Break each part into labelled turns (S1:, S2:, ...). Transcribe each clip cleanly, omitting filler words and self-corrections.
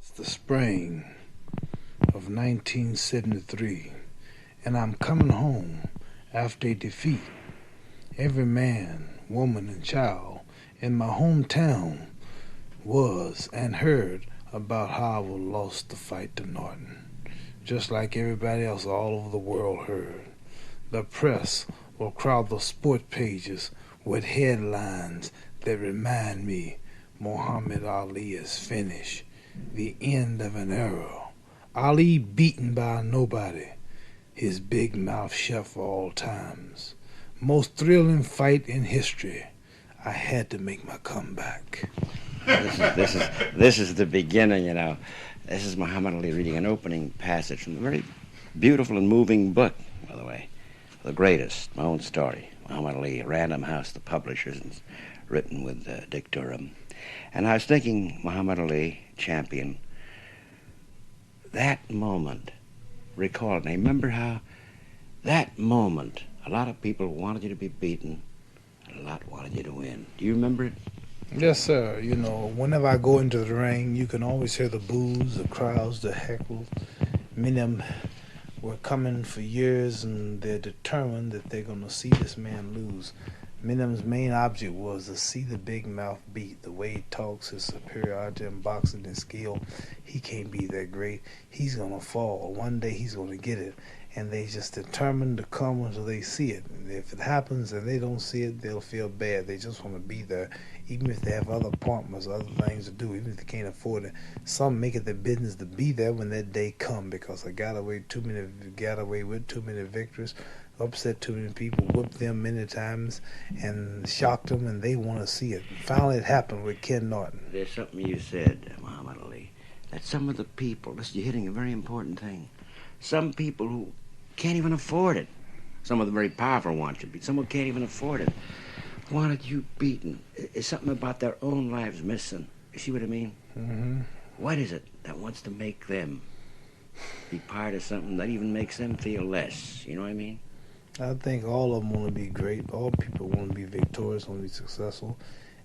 S1: It's the spring of 1973, and I'm coming home after a defeat. Every man, woman, and child in my hometown was and heard about how I lost the fight to Norton, just like everybody else all over the world heard. The press will crowd the sport pages with headlines that remind me Muhammad Ali is finished, the end of an era. Ali beaten by nobody, his big mouth shut for all times. Most thrilling fight in history. I had to make my comeback.
S2: This is the beginning, you know. This is Muhammad Ali reading an opening passage from a very beautiful and moving book, by the way. The greatest, my own story. Muhammad Ali, Random House, the publishers, and it's written with Dick Durham. And I was thinking, Muhammad Ali, champion, that moment, recall it. And I remember how that moment, a lot of people wanted you to be beaten, and a lot wanted you to win. Do you remember it?
S1: Yes, sir. You know, whenever I go into the ring, you can always hear the boos, the crowds, the heckles. Many of them were coming for years, and they're determined that they're going to see this man lose. Many of them's main object was to see the big mouth beat. The way he talks, his superiority in boxing and skill, he can't be that great. He's going to fall. One day he's going to get it. And they just determined to come until they see it. And if it happens and they don't see it, they'll feel bad. They just want to be there, even if they have other appointments, other things to do, even if they can't afford it. Some make it their business to be there when that day come because they got away with too many victories, upset too many people, whipped them many times, and shocked them, and they want to see it. Finally, it happened with Ken Norton.
S2: There's something you said, Muhammad Ali, that some of the people, listen, you're hitting a very important thing. Some people who can't even afford it. Some of the very powerful want you beat. Some who can't even afford it wanted you beaten. It's something about their own lives missing. You see what I mean?
S1: Mm-hmm.
S2: What is it that wants to make them be part of something that even makes them feel less? You know what I mean?
S1: I think all of them want to be great. All people want to be victorious, want to be successful.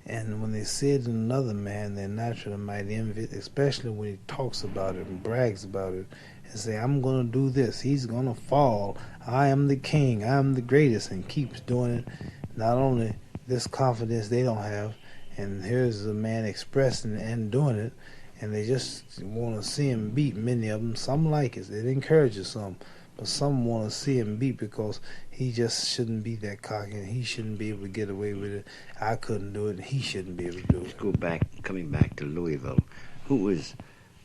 S1: And when they see it in another man, they naturally might envy it, especially when he talks about it and brags about it and say, I'm going to do this. He's going to fall. I am the king. I am the greatest, and keeps doing it. Not only this confidence they don't have, and here's a man expressing and doing it, and they just want to see him beat many of them. Some like it. It encourages some. But some want to see him beat because he just shouldn't be that cocky and he shouldn't be able to get away with it. I couldn't do it and he shouldn't be able to do it.
S2: Let's go back, coming back to Louisville. Who was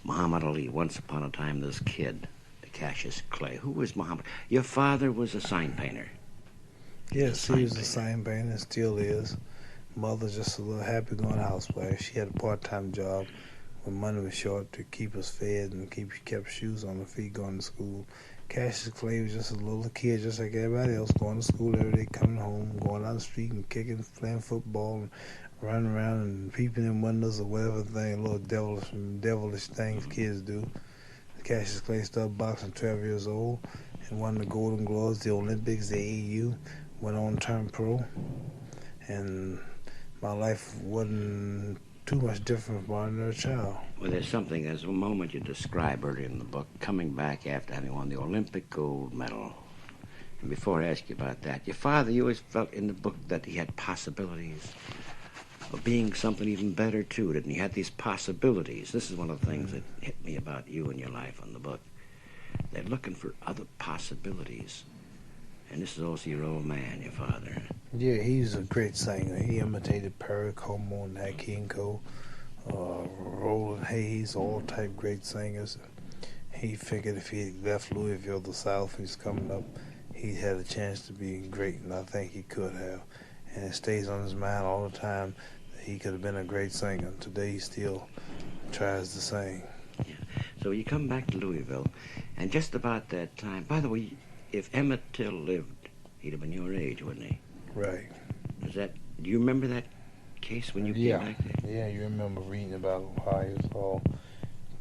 S2: Muhammad Ali? Once upon a time, this kid, Cassius Clay. Who was Muhammad? Your father was a sign painter.
S1: Yes, he was a sign painter and still is. Mother just a little happy-going housewife. She had a part-time job when money was short to keep us fed and kept shoes on her feet going to school. Cassius Clay was just a little kid, just like everybody else, going to school every day, coming home, going down the street and kicking, playing football, and running around and peeping in windows or whatever thing, little devilish things kids do. Cassius Clay started boxing 12 years old and won the Golden Gloves, the Olympics, the AAU, went on to turn pro. And my life wasn't too much different from an ordinary child.
S2: Well, there's a moment you describe earlier in the book, coming back after having won the Olympic gold medal. And before I ask you about that, your father, you always felt in the book that he had possibilities of being something even better, too, didn't he? He had these possibilities. This is one of the things that hit me about you and your life on the book. They're looking for other possibilities. And this is also your old man, your father.
S1: Yeah, he's a great singer. He imitated Perry Como, Nat King Cole, Roland Hayes, all type great singers. He figured if he left Louisville, the South, he's coming up, he had a chance to be great, and I think he could have. And it stays on his mind all the time that he could have been a great singer. Today he still tries to sing.
S2: Yeah. So you come back to Louisville, and just about that time, by the way, if Emmett Till lived, he'd have been your age, wouldn't he?
S1: Right.
S2: Do you remember that case when you came back there?
S1: Yeah, you remember reading about how he was all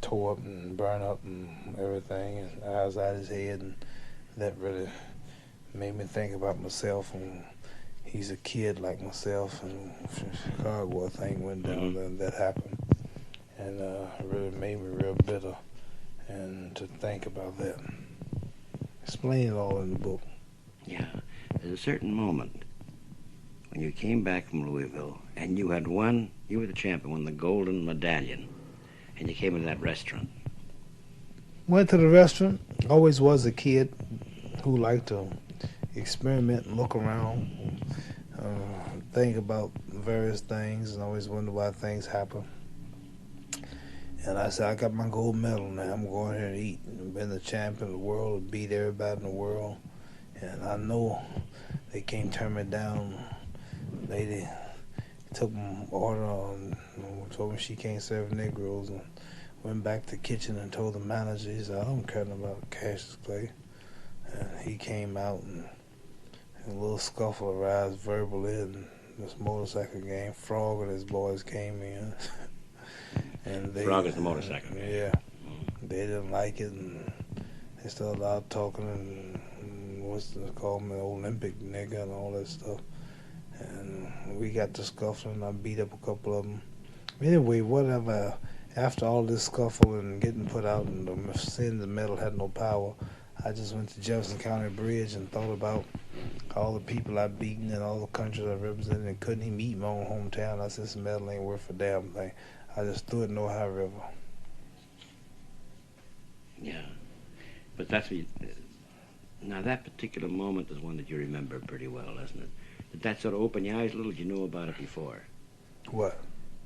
S1: tore up and burned up and everything, and eyes out his head, and that really made me think about myself. And he's a kid like myself, and Chicago, I think, went down there, and that happened. and it really made me real bitter. And to think about that, explain it all in the book.
S2: Yeah, there's a certain moment when you came back from Louisville and you had won, you were the champion, won the golden medallion, and you came into that restaurant.
S1: Went to the restaurant. Always was a kid who liked to experiment and look around, think about various things, and always wonder why things happen. And I said, I got my gold medal now. I'm going here and eat. I've been the champion of the world, beat everybody in the world. And I know they can't turn me down. Lady took my order on, told me she can't serve Negroes, and went back to the kitchen and told the manager, he said, I don't care about Cassius Clay. And he came out, and a little scuffle arose verbally in this motorcycle game. Frog and his boys came in. And they,
S2: Frog is the motorcycle game.
S1: Yeah. They didn't like it, and they started out talking, and what's it called, me Olympic nigga and all that stuff. And we got to scuffling. I beat up a couple of them. Anyway, whatever. After all this scuffle and getting put out and seeing the medal had no power, I just went to Jefferson County Bridge and thought about all the people I've beaten and all the countries I represented, and couldn't even eat my own hometown. I said, this medal ain't worth a damn thing. I just threw it in the Ohio River.
S2: Yeah, but that's what you, now that particular moment is one that you remember pretty well, isn't it? Did that sort of open your eyes a little? Did you know about it before?
S1: What?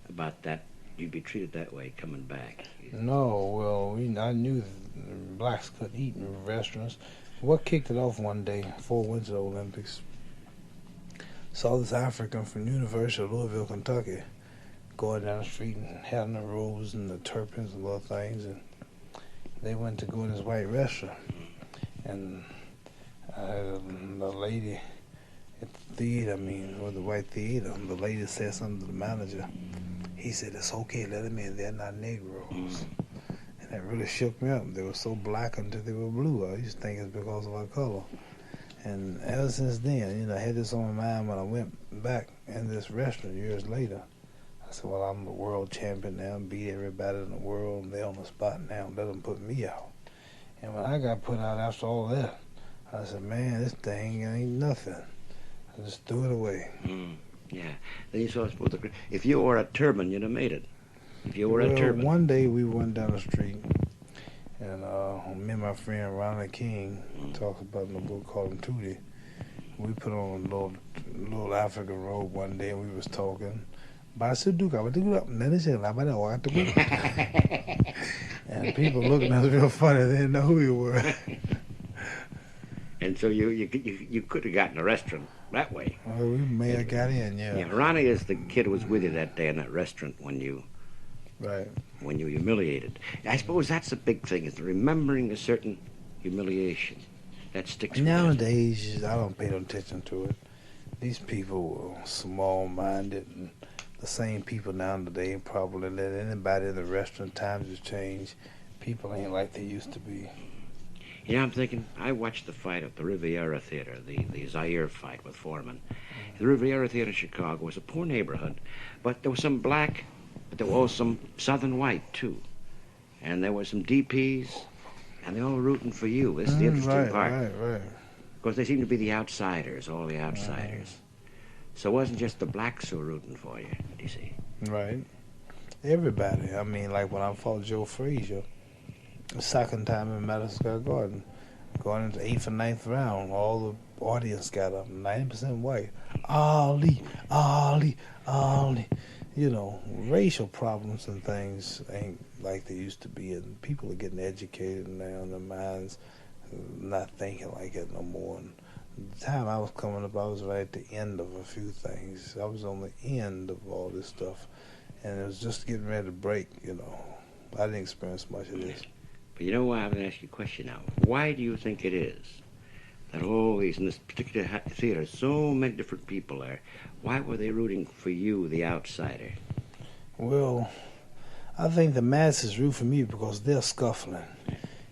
S2: About that, you'd be treated that way coming back.
S1: No, well, I knew blacks couldn't eat in restaurants. What kicked it off one day before we went to the Olympics? Saw this African from University of Louisville, Kentucky, going down the street and having the robes and the turbans and little things, and they went to go in this white restaurant, and the lady at the theater, or the white theater, the lady said something to the manager. He said, it's okay, let them in, they're not Negroes. And that really shook me up. They were so black until they were blue. I used to think it's because of our color. And ever since then, I had this on my mind when I went back in this restaurant years later. I said, well, I'm the world champion now, beat everybody in the world, and they're on the spot now, let them put me out. And when I got put out after all that, I said, man, this thing ain't nothing. I just threw it away.
S2: Yeah. Then you saw if you wore a turban, you'd have made it. If you wore a turban.
S1: One day we went down the street, and me and my friend Ronald King talked about in a book called Tootie. We put on a little African robe one day, and we was talking. And people looking at us real funny. They didn't know who we were.
S2: And so you could have gotten a restaurant that way.
S1: Well, we may have got in, yeah.
S2: Yeah, Ronnie is the kid who was with you that day in that restaurant when you humiliated. I suppose that's the big thing, is remembering a certain humiliation. That sticks with us.
S1: Nowadays, I don't pay no attention to it. These people are small-minded, and the same people nowadays probably let anybody in the restaurant. Times have changed. People ain't like they used to be.
S2: Yeah, I'm thinking, I watched the fight at the Riviera Theater, the Zaire fight with Foreman. The Riviera Theater in Chicago was a poor neighborhood, but there was some black, but there was also some southern white, too. And there were some DPs, and they all were rooting for you. This is the interesting part.
S1: Right.
S2: Because they seemed to be the outsiders, all the outsiders. So it wasn't just the blacks who were rooting for you, you see.
S1: Right. Everybody. I mean, like when I fought Joe Frazier, the second time in Madison Square Garden, going into 8th and 9th round, all the audience got up, 90% white. Ali. Racial problems and things ain't like they used to be, and people are getting educated now, and their minds not thinking like it no more. And the time I was coming up, I was right at the end of a few things. I was on the end of all this stuff, and it was just getting ready to break, I didn't experience much of this.
S2: But you know why? I'm going to ask you a question now. Why do you think it is that always in this particular theater, so many different people are, why were they rooting for you, the outsider?
S1: Well, I think the masses root for me because they're scuffling.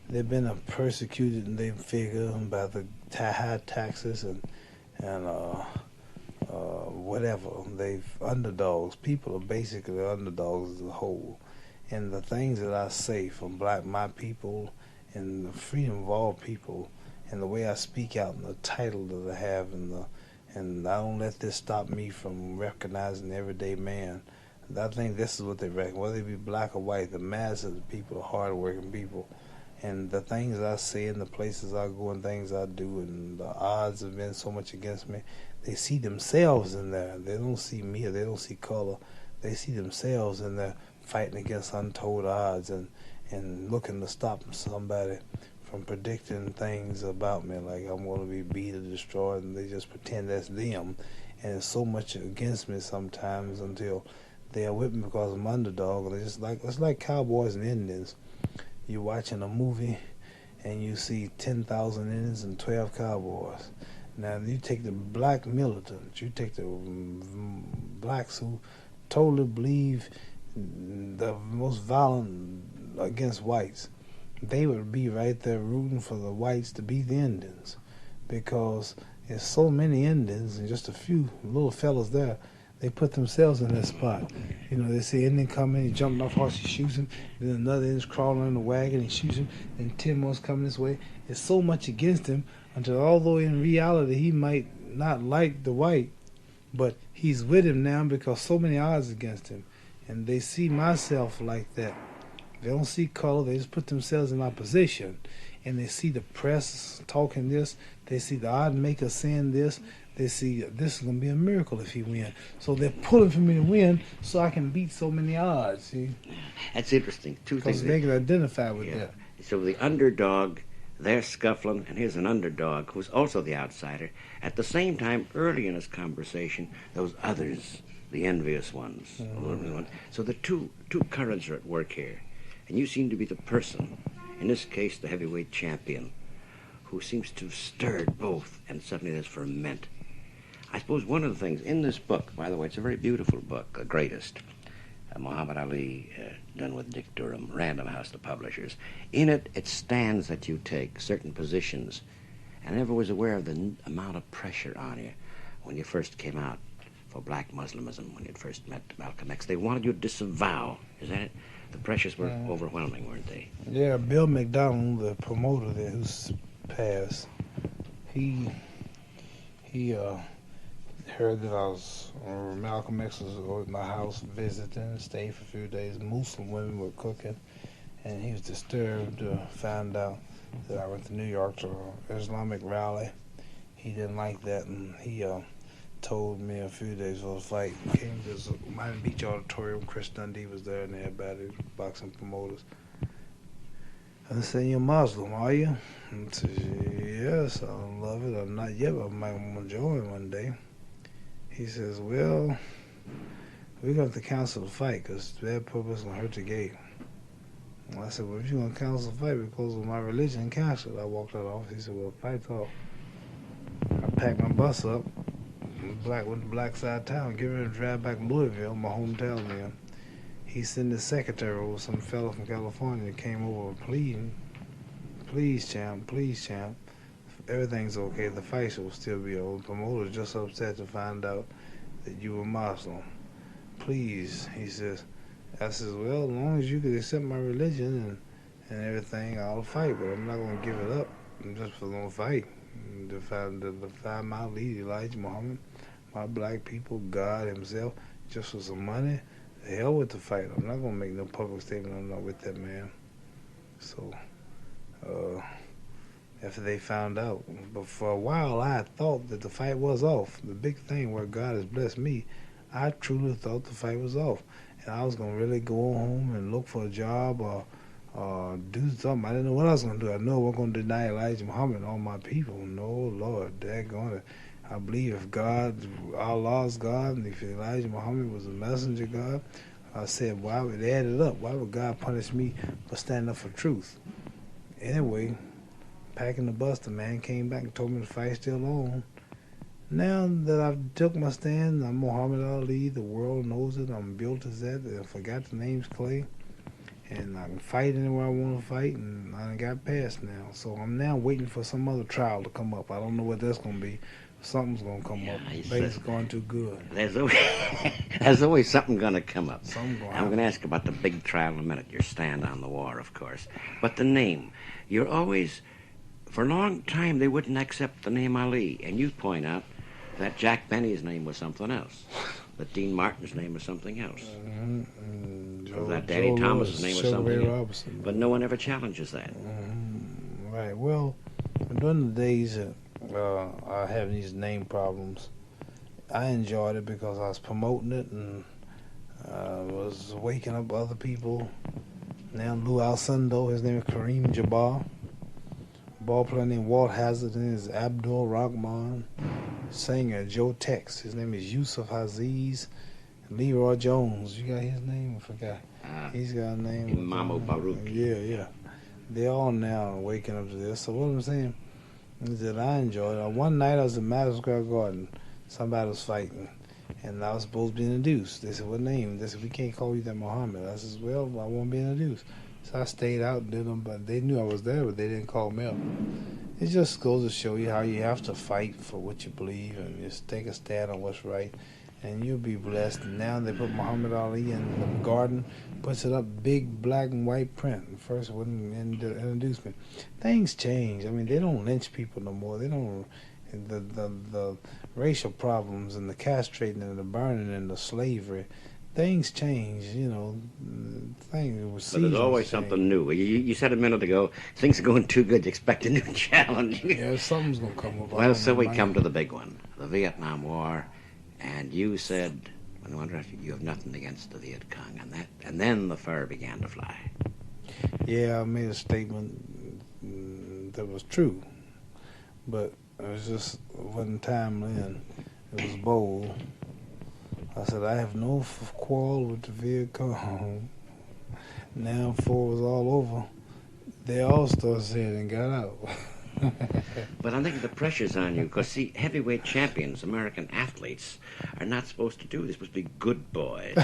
S1: They've been persecuted, and they figure by the high taxes and whatever. They've underdogs. People are basically underdogs as a whole. And the things that I say from my people and the freedom of all people and the way I speak out and the title that I have and I don't let this stop me from recognizing the everyday man. I think this is what they reckon, whether it be black or white, the mass of the people are hardworking people. And the things I say and the places I go and things I do and the odds have been so much against me, they see themselves in there. They don't see me or they don't see color. They see themselves in there fighting against untold odds and looking to stop somebody from predicting things about me like I'm going to be beat or destroyed, and they just pretend that's them. And it's so much against me sometimes until they are with me because I'm underdog. And it's like cowboys and Indians. You're watching a movie and you see 10,000 Indians and 12 cowboys. Now you take the black militants, you take the blacks who totally believe the most violent against whites. They would be right there rooting for the whites to beat the Indians because there's so many Indians and just a few little fellas there. They put themselves in that spot. You know, they see an Indian coming, he jumping off horse, he shoots him. Then another Indian's crawling in the wagon, he shoots him. Then 10 more coming this way. There's so much against him until although in reality he might not like the white, but he's with him now because so many odds against him. And they see myself like that. They don't see color, they just put themselves in my position. And they see the press talking this, they see the odd maker saying this, they see this is going to be a miracle if he wins. So they're pulling for me to win so I can beat so many odds, see?
S2: That's interesting. Two things.
S1: Because they can identify with that.
S2: So the underdog, they're scuffling, and here's an underdog who's also the outsider. At the same time, early in his conversation, those others, the envious ones. Mm-hmm. So the two currents are at work here. And you seem to be the person, in this case the heavyweight champion, who seems to have stirred both, and suddenly there's ferment. I suppose one of the things in this book, by the way, it's a very beautiful book, The Greatest, Muhammad Ali, done with Dick Durham, Random House, the publishers. In it, it stands that you take certain positions. And I never was aware of the amount of pressure on you when you first came out for black Muslimism, when you first met Malcolm X. They wanted you to disavow, is that it? The pressures were overwhelming, weren't they?
S1: Yeah, Bill McDonald, the promoter there who's passed, he heard that I was Malcolm X was at my house visiting, stayed for a few days. Muslim women were cooking, and he was disturbed to find out that I went to New York to an Islamic rally. He didn't like that, and he told me a few days before the fight. He came to this Miami Beach Auditorium. Chris Dundee was there, and everybody, boxing promoters. I said, "You're Muslim, are you?" I said, "Yes, I love it. I'm not yet, but I might want to join one day." He says, "Well, we're going to have to cancel the fight because bad purpose will hurt the game." I said, "Well, if you're going to cancel the fight because of my religion, cancel it." I walked out of the office. He said, "Well, fight's off." I packed my bus up, went to Black Side Town, get ready to drive back to Louisville, my hometown then. He sent his secretary over, some fellow from California that came over pleading, "Please, champ, please, champ. Everything's okay. The fight will still be over. The promoter's just upset to find out that you were Muslim. Please," he says. I says, "Well, as long as you can accept my religion and everything, I'll fight, but I'm not going to give it up. I'm just going to fight. To find my lead, Elijah Muhammad, my black people, God himself, just for some money. The hell with the fight. I'm not going to make no public statement. I'm not with that man." So, after they found out. But for a while, I thought that the fight was off. The big thing where God has blessed me, I truly thought the fight was off. And I was going to really go home and look for a job or do something. I didn't know what I was going to do. I know we're going to deny Elijah Muhammad and all my people. No, Lord, daggone it. I believe if God, Allah's God, and if Elijah Muhammad was a messenger God, I said, why would they add it up? Why would God punish me for standing up for truth? Anyway, packing the bus, the man came back and told me the fight's still on. Now that I've took my stand, I'm Muhammad Ali, the world knows it, I'm built as that, I forgot the name's Clay, and I can fight anywhere I want to fight, and I got past now. So I'm now waiting for some other trial to come up. I don't know what that's going to be. Something's gonna come
S2: Yeah,
S1: up.
S2: he
S1: Things
S2: says
S1: are going too good.
S2: there's always, there's always something going to come up.
S1: Something gonna
S2: I'm going to
S1: happen.
S2: ask about the big trial in a minute, your stand on the war, of course. But the name, you're always, for a long time, they wouldn't accept the name Ali. And you point out that Jack Benny's name was something else, that Dean Martin's name was something else, or that Danny
S1: Joe
S2: Thomas's
S1: Lewis,
S2: name was
S1: Sugar Ray
S2: something else.
S1: Robinson.
S2: But no one ever challenges that.
S1: Right. Well, during the days that I having these name problems, I enjoyed it because I was promoting it and was waking up other people. Now Lou Alcindor, his name is Kareem Jabbar. Ball player named Walt Hazard, his name is Abdul Rahman. Singer Joe Tex, his name is Yusuf Aziz. Leroy Jones, you got his name? I forgot. He's got a name.
S2: Imamo Baruch.
S1: Yeah. They're all now waking up to this. So what I'm saying is that I enjoyed it. One night I was in Madison Square Garden. Somebody was fighting, and I was supposed to be introduced. They said, "What name?" They said, "We can't call you that, Muhammad." I said, "Well, I won't be introduced." So I stayed out and did them, but they knew I was there, but they didn't call me up. It just goes to show you how you have to fight for what you believe and just take a stand on what's right, and you'll be blessed. And now they put Muhammad Ali in the garden, puts it up big black and white print. The first one introduced me. Things change. I mean, they don't lynch people no more. They don't. The racial problems and the castrating and the burning and the slavery, things change, things.
S2: But there's always something new. You said a minute ago, things are going too good, you expect a new challenge.
S1: Yeah, something's going to come up.
S2: Well, so we come to the big one, the Vietnam War, and you said, when I wonder if you have nothing against the Viet Cong, and then the fur began to fly.
S1: Yeah, I made a statement that was true, but it was just wasn't timely and it was bold. I said, I have no quarrel with the Viet Cong. Now, before it was all over, they all started saying and got out.
S2: But I think the pressure's on you, because, see, heavyweight champions, American athletes, are not supposed to do this. They're supposed to be good boys.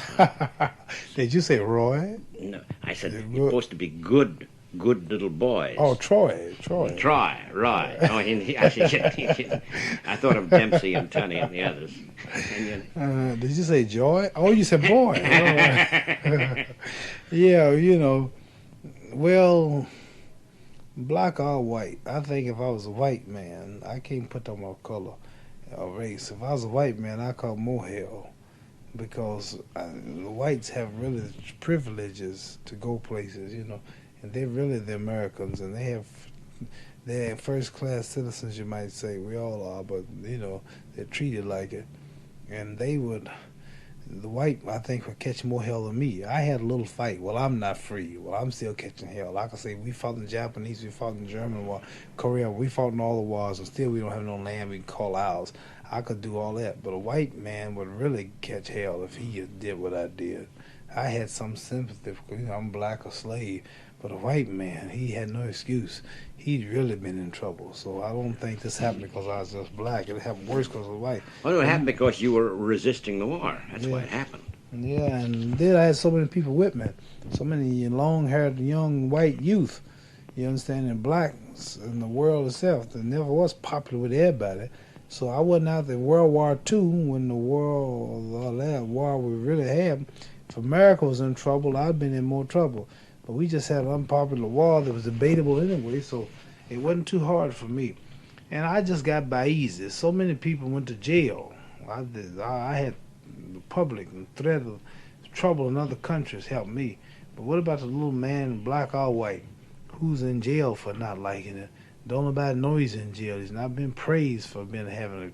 S1: Did you say Roy?
S2: No, I said you're supposed to be good little boys.
S1: Oh, Troy.
S2: Right. Oh, I thought of Dempsey and Tunney and the others. And
S1: did you say Joy? Oh, you said boy. Yeah, well, black or white. I think if I was a white man, I can't put on my color or race. If I was a white man, I'd call more hell because the whites have really privileges to go places, and they're really the Americans, and they're first-class citizens, you might say. We all are, but, they're treated like it. And the white, I think, would catch more hell than me. I had a little fight. Well, I'm not free. Well, I'm still catching hell. I can say we fought in the Japanese, we fought in the German war, Korea, we fought in all the wars, and still we don't have no land we can call ours. I could do all that. But a white man would really catch hell if he did what I did. I had some sympathy because I'm black or slave. But a white man, he had no excuse. He'd really been in trouble. So I don't think this happened because I was just black. It happened worse because I was white.
S2: Well, it happened because you were resisting the war. That's why it happened.
S1: Yeah, and then I had so many people with me. So many long-haired young white youth. You understand? And blacks in the world itself that never was popular with everybody. So I wasn't out there World War II when the war we really had. If America was in trouble, I'd been in more trouble. But we just had an unpopular war that was debatable anyway, so it wasn't too hard for me. And I just got by easy. So many people went to jail. I had the public and threat of trouble in other countries helped me. But what about the little man, black or white, who's in jail for not liking it? Don't nobody know he's in jail. He's not been praised for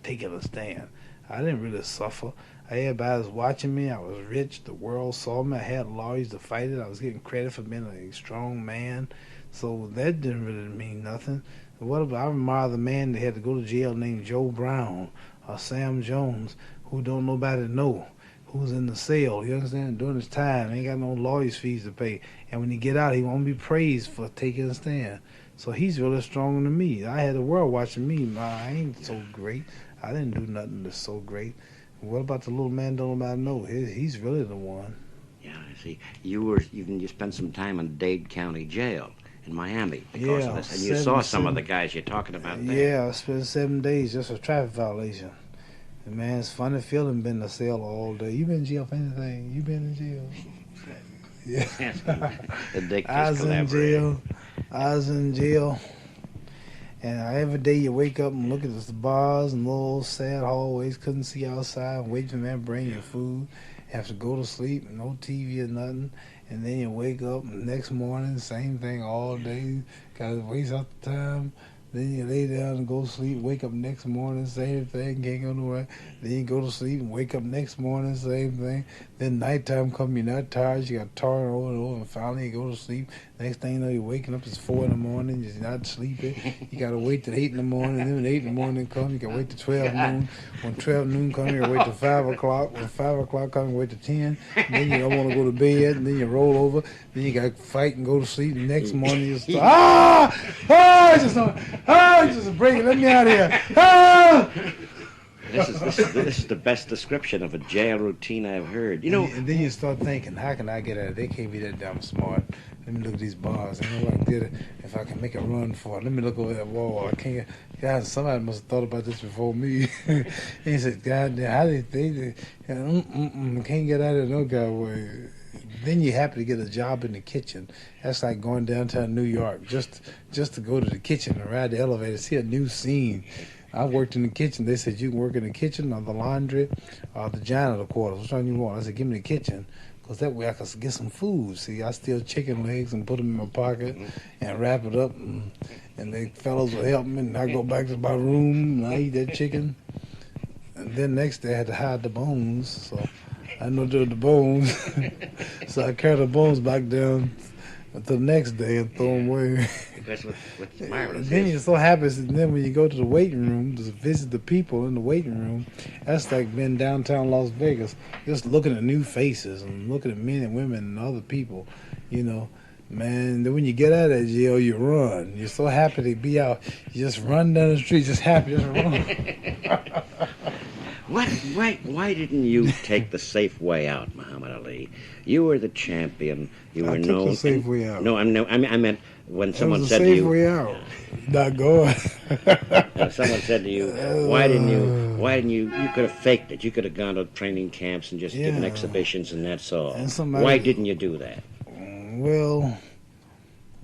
S1: taking a stand. I didn't really suffer. Everybody was watching me. I was rich. The world saw me. I had lawyers to fight it. I was getting credit for being a strong man. So that didn't really mean nothing. What about, I admire the man that had to go to jail named Joe Brown or Sam Jones, who don't nobody know, who's in the cell, you understand, during his time. Ain't got no lawyer's fees to pay. And when he get out, he won't be praised for taking a stand. So he's really stronger than me. I had the world watching me. I ain't so great. I didn't do nothing that's so great. What about the little man don't nobody know? He's really the one.
S2: Yeah, I see. You spent some time in Dade County Jail. in Miami because of
S1: Yeah,
S2: this. And you saw some of the guys you're talking about there.
S1: Yeah, I spent 7 days just for traffic violation. And man, it's funny feeling been in a cell all day. You been in jail for anything? You been in jail? Yeah.
S2: The Dick
S1: I
S2: just
S1: was in
S2: collaborated.
S1: jail. I was in jail. And every day you wake up and look at the bars and little sad hallways, couldn't see outside, wait for man to bring your food, have to go to sleep, no TV or nothing. And then you wake up and next morning, same thing all day, gotta waste out the time. Then you lay down and go to sleep, wake up next morning, same thing, can't go nowhere. Then you go to sleep and wake up next morning, same thing. Then nighttime come, you're not tired, you got tired over and over, and finally you go to sleep. Next thing you know, you're waking up, it's 4 in the morning, you're not sleeping. You gotta wait till 8 in the morning, then when 8 in the morning come, you gotta wait till 12 noon. When 12 noon come, you gotta wait till 5 o'clock. When 5 o'clock come, you wait till 10. Then you don't want to go to bed, and then you roll over. Then you gotta fight and go to sleep. The next morning you start, just break it, let me out of here.
S2: This is the best description of a jail routine I've heard. You know,
S1: and then you start thinking, how can I get out of it? They can't be that damn smart. Let me look at these bars. I know I can get it if I can make a run for it. Let me look over that wall. I can't. God, somebody must have thought about this before me. And he said, God damn, how they can't get out of it no God way. Then you're happy to get a job in the kitchen. That's like going downtown New York just to go to the kitchen and ride the elevator, see a new scene. I worked in the kitchen. They said you can work in the kitchen or the laundry or the janitor quarters. Which one you want? I said, give me the kitchen, because that way I could get some food. See, I steal chicken legs and put them in my pocket and wrap it up, and the fellows would help me, and I go back to my room and I eat that chicken. And then next day I had to hide the bones, so I know there were the bones. So I carried the bones back down until the next day and throw them away.
S2: Because what's marvelous
S1: Then
S2: is,
S1: you're so happy, and then when you go to the waiting room to visit the people in the waiting room, that's like being downtown Las Vegas, just looking at new faces and looking at men and women and other people, you know. Man, then when you get out of that jail, you run. You're so happy to be out. You just run down the street, just happy, just run.
S2: Why didn't you take the safe way out, Muhammad Ali? You were the champion. You were
S1: I took
S2: known.
S1: the safe way out.
S2: No, I meant when someone
S1: was
S2: said
S1: a
S2: to
S1: safe
S2: you.
S1: way out. Not going.
S2: Someone said to you, why didn't you could have faked it. You could have gone to training camps and just given
S1: Yeah.
S2: exhibitions and that's all.
S1: And somebody-
S2: Why didn't you do that?
S1: Well,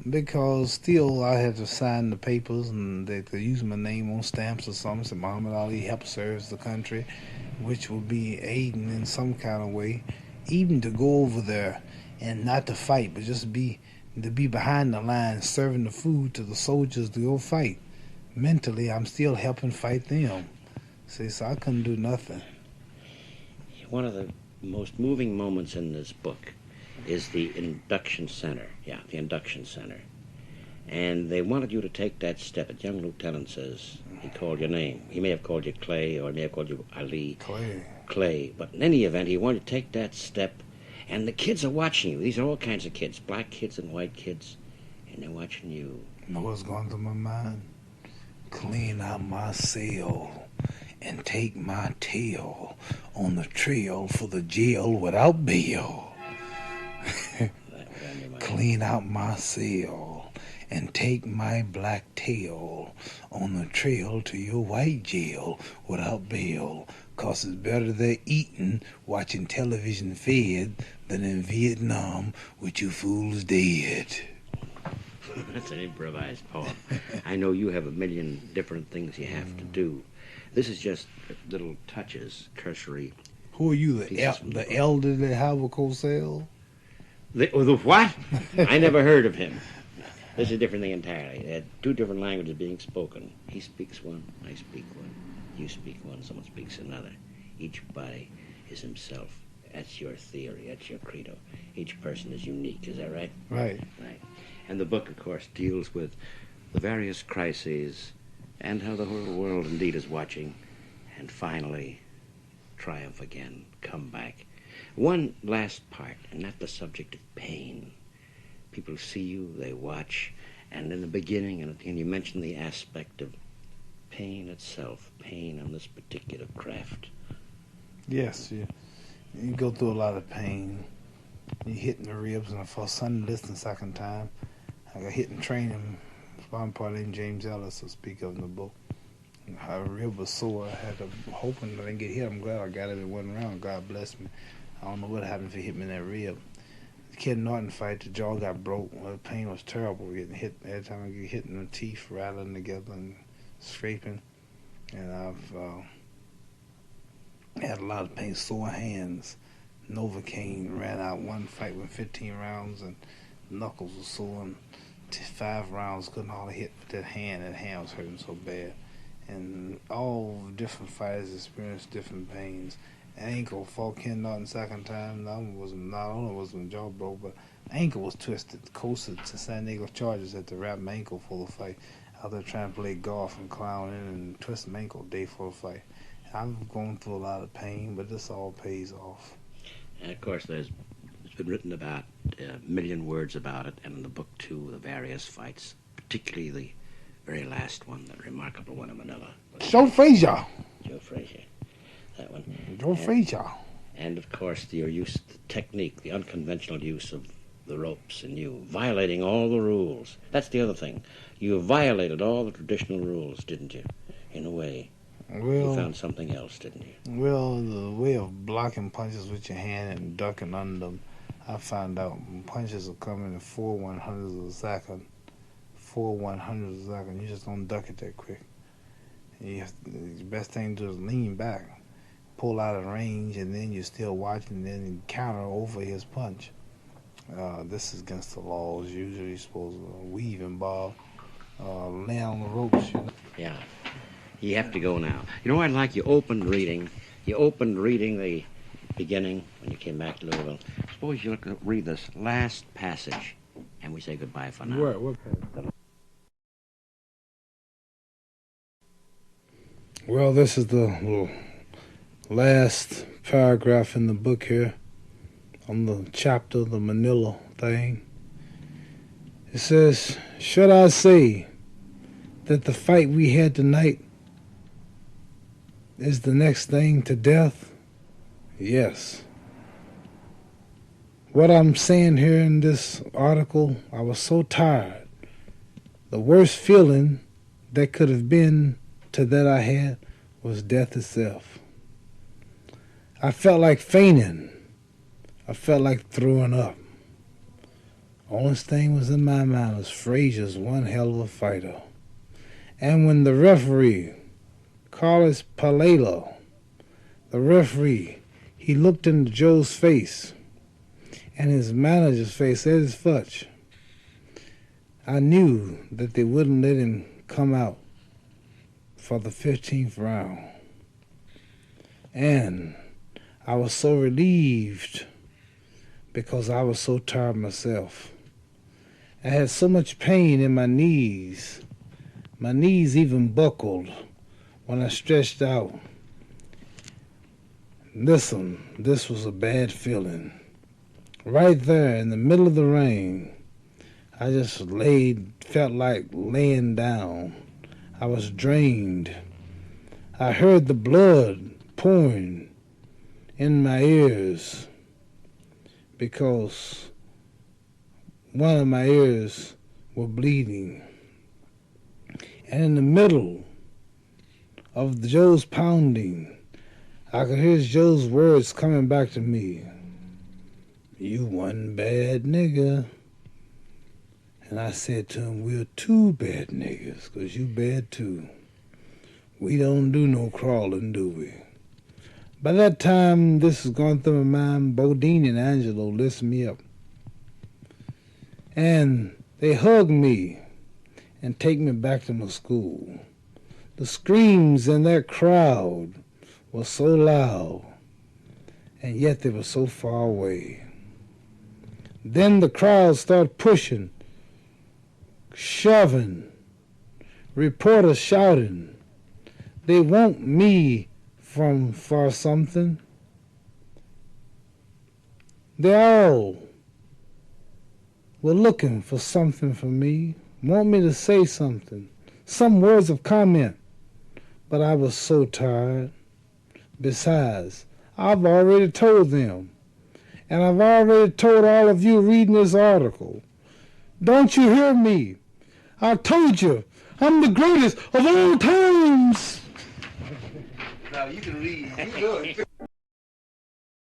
S1: because still I had to sign the papers and they could use my name on stamps or something. So Muhammad Ali helped serves the country, which would be aiding in some kind of way. Even to go over there and not to fight, but just to be behind the line serving the food to the soldiers to go fight. Mentally, I'm still helping fight them. See, so I couldn't do nothing.
S2: One of the most moving moments in this book is the induction center. Yeah, the induction center. And they wanted you to take that step. A young lieutenant says he called your name. He may have called you Clay or he may have called you Ali. Clay. But in any event, he wanted to take that step. And the kids are watching you. These are all kinds of kids, black kids and white kids. And they're watching you.
S1: You know what's going through my mind? Clean out my cell and take my tail on the trail for the jail without bail. Clean out my cell and take my black tail on the trail to your white jail without bail. 'Cause it's better they're eating, watching television fed, than in Vietnam with you fools dead.
S2: That's an improvised poem. I know you have a million different things you have to do. This is just little touches, cursory.
S1: Who are you, the elderly Howard Cosell?
S2: The what? I never heard of him. This is a different thing entirely. There are two different languages being spoken. He speaks one, I speak one. You speak one, someone speaks another. Each body is himself. That's your theory, that's your credo. Each person is unique, is that right?
S1: Right.
S2: Right. And the book, of course, deals with the various crises and how the whole world indeed is watching. And finally, triumph again, come back. One last part, and that's the subject of pain. People see you, they watch, and in the beginning and at the end you mention the aspect of pain itself, pain on this particular craft.
S1: Yes, you go through a lot of pain. You hit in the ribs, and for some listen second time, I got hit in training. One part named James Ellis will speak of in the book. My rib was sore. I had a hoping I didn't get hit. I'm glad I got it in one round. God bless me. I don't know what happened if it hit me in that rib. The Kid Norton fight, the jaw got broke. Well, the pain was terrible getting hit. Every time I get hit in the teeth, rattling together and scraping. And I've had a lot of pain, sore hands. Novocaine ran out one fight with 15 rounds and knuckles were sore. And 5 rounds couldn't hardly hit with that hand. That hand was hurting so bad. And all different fighters experienced different pains. Ankle fought Ken Norton second time. Not only was my jaw broke, but ankle was twisted. Coasted to San Diego Chargers had to wrap my ankle for the fight. Out there trying to play golf and clowning and twist my ankle day for a fight. I've gone through a lot of pain, but this all pays off.
S2: And of course, it's been written about a million words about it, and in the book too, the various fights, particularly the very last one, the remarkable one in Manila.
S1: Joe Frazier.
S2: Joe Frazier, that one.
S1: Joe Frazier.
S2: And of course, your use, the technique, the unconventional use of the ropes, and you violating all the rules. That's the other thing. You violated all the traditional rules, didn't you? In a way.
S1: Well,
S2: you found something else, didn't you?
S1: Well, the way of blocking punches with your hand and ducking under them, I found out punches are coming in 4/100ths of a second. 4/100ths of a second. You just don't duck it that quick. The best thing to do is lean back, pull out of range, and then you're still watching, and then counter over his punch. This is against the laws. Usually you're supposed to weave and bob, lay on the ropes. You know?
S2: Yeah. You have to go now. You know, I'd like you opened reading. You opened reading the beginning when you came back to Louisville. Suppose you read this last passage, and we say goodbye for now.
S1: What passage? Well, this is the last paragraph in the book here on the chapter, the Manila thing. It says, should I say that the fight we had tonight is the next thing to death? Yes. What I'm saying here in this article, I was so tired. The worst feeling that could have been to that I had was death itself. I felt like fainting. I felt like throwing up. Only thing was in my mind was Frazier's one hell of a fighter. And when the referee, Carlos Palelo, the referee, he looked into Joe's face and his manager's face at his fudge, I knew that they wouldn't let him come out for the 15th round. And I was so relieved because I was so tired myself. I had so much pain in my knees. My knees even buckled when I stretched out. Listen, this was a bad feeling. Right there in the middle of the ring, I just felt like laying down. I was drained. I heard the blood pouring in my ears because one of my ears were bleeding. And in the middle of Joe's pounding, I could hear Joe's words coming back to me. You one bad nigga. And I said to him, we're two bad niggas, 'cause you bad too. We don't do no crawling, do we? By that time, this is going through my mind, Bodine and Angelo lifted me up. And they hugged me and take me back to my school. The screams in that crowd were so loud, and yet they were so far away. Then the crowd started pushing, shoving, reporters shouting. They want me for something. They all were looking for something from me, want me to say something, some words of comment. But I was so tired. Besides, I've already told them, and I've already told all of you reading this article, Don't you hear me? I told you, I'm the greatest of all times.
S3: Now you can read. You know it.